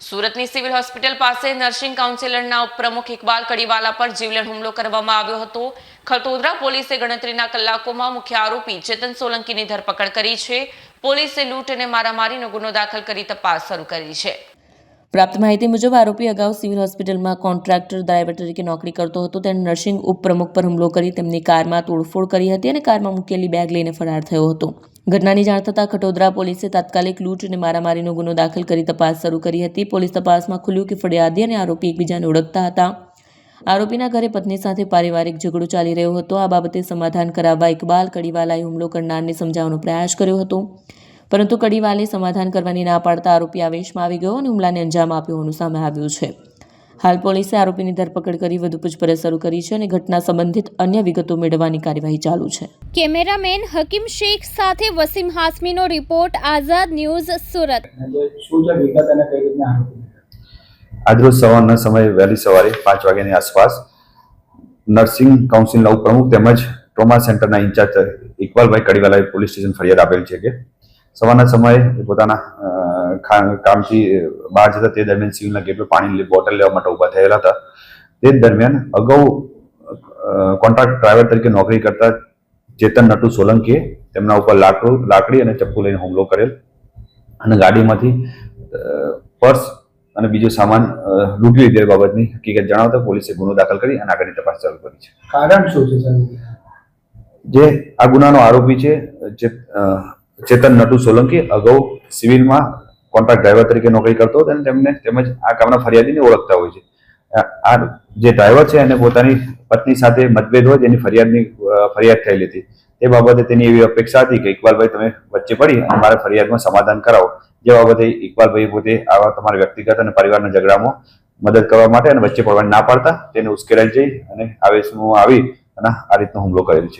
સુરતની civil hospital પાસે nursing કાઉન્સિલરના ઉપપ્રમુખ ઇકબાલ કડીવાલા પર જીવલેણ હુમલો કરવામાં આવ્યો હતો। ખટોદરા પોલીસે ગણતરીના કલાકોમાં મુખ્ય આરોપી ચેતન સોલંકીની ધરપકડ કરી છે। પોલીસે લૂંટ અને મારામારીનો ગુનો દાખલ કરી તપાસ શરૂ કરી છે। પ્રાપ્ત માહિતી મુજબ આરોપી અગાઉ સિવિલ હોસ્પિટલમાં કોન્ટ્રાક્ટર ડ્રાઈવર તરીકે નોકરી કરતો હતો। તેણે નર્સિંગ ઉપપ્રમુખ પર હુમલો કરી તેમની કારમાં તોડફોડ કરી હતી અને કારમાં મૂકેલી બેગ લઈને ફરાર થયો હતો। ઘટનાની જાણ થતાં ખટોદરા પોલીસે તાત્કાલિક લૂંટ અને મારામારીનો ગુનો દાખલ કરી તપાસ શરૂ કરી હતી। પોલીસ તપાસમાં ખુલ્યું કે ફરિયાદી અને આરોપી એકબીજાને ઓળખતા હતા। આરોપીના ઘરે પત્ની સાથે પારિવારિક ઝઘડો ચાલી રહ્યો હતો। આ બાબતે સમાધાન કરાવવા ઇકબાલ કડીવાલાએ હુમલો કરનારને સમજાવવાનો પ્રયાસ કર્યો હતો, પરંતુ કડીવાલે સમાધાન કરવાની ના પાડતા આરોપી આવેશમાં આવી ગયો અને હુમલાને અંજામ આપ્યો હોવાનું સામે આવ્યું છે। હાલ પોલીસે આરોપીની ધરપકડ કરી વધુ પૂછપરછ શરૂ કરી છે અને ઘટના સંબંધિત અન્ય વિગતો મેળવવાની કાર્યવાહી ચાલુ છે। કેમેરામેન હકીમ શેખ સાથે વસીમ હાસમીનો રિપોર્ટ, આઝાદ ન્યૂઝ, સુરત। આજરોજ સવારના સમયે વહેલી સવારે 5 વાગ્યાની આસપાસ નર્સિંગ કાઉન્સિલના ઉપપ્રમુખ તેમજ ટ્રોમા સેન્ટરના ઇન્ચાર્જ ઇકબાલભાઈ કડીવાલાએ પોલીસ સ્ટેશન ફરિયાદ આપેલ છે કે સવારના સમયે પોતાના કામથી બહાર જતા તે દરમિયાન સિવિલના ગેટ પર પાણીની બોટલ લેવા માટે ઊભા થયેલા હતા। તે દરમિયાન અગાઉ કોન્ટ્રાક્ટ ડ્રાઈવર તરીકે નોકરી કરતા ચેતન નટુ સોલંકીએ તેમના ઉપર લાકડી અને ચપ્પુ લઈને હુમલો કરેલ અને ગાડીમાંથી પર્સ અને બીજો સામાન લૂંટી લીધેલ બાબતની હકીકત જણાવતા પોલીસે ગુનો દાખલ કરી અને આગળની તપાસ ચાલુ કરી છે। કારણ શું છે સર? જે આ ગુનાનો આરોપી છે ચેતન નટુ સોલંકી અગાઉ સિવિલમાં કોન્ટ્રાક્ટ ડ્રાઈવર તરીકે નોકરી કરતો હતો અને તેમને તેમજ આ કામના ફરિયાદીને ઓળખતા હોય છે। આ જે ડ્રાઈવર છે એને પોતાની પત્ની સાથે મતભેદ હોય તેની ફરિયાદ થયેલી હતી। તે બાબતે તેની એવી અપેક્ષા હતી કે ઇકબાલભાઈ તમે વચ્ચે પડી અને મારા ફરિયાદમાં સમાધાન કરાવો। જે બાબતે ઇકબાલભાઈ પોતે આવા તમારા વ્યક્તિગત અને પરિવારના ઝઘડામાં મદદ કરવા માટે અને વચ્ચે પડવાની ના પાડતા તેને ઉશ્કેરાઈ જઈ અને આવેશમાં આવી અને આ રીતનો હુમલો કરેલ છે।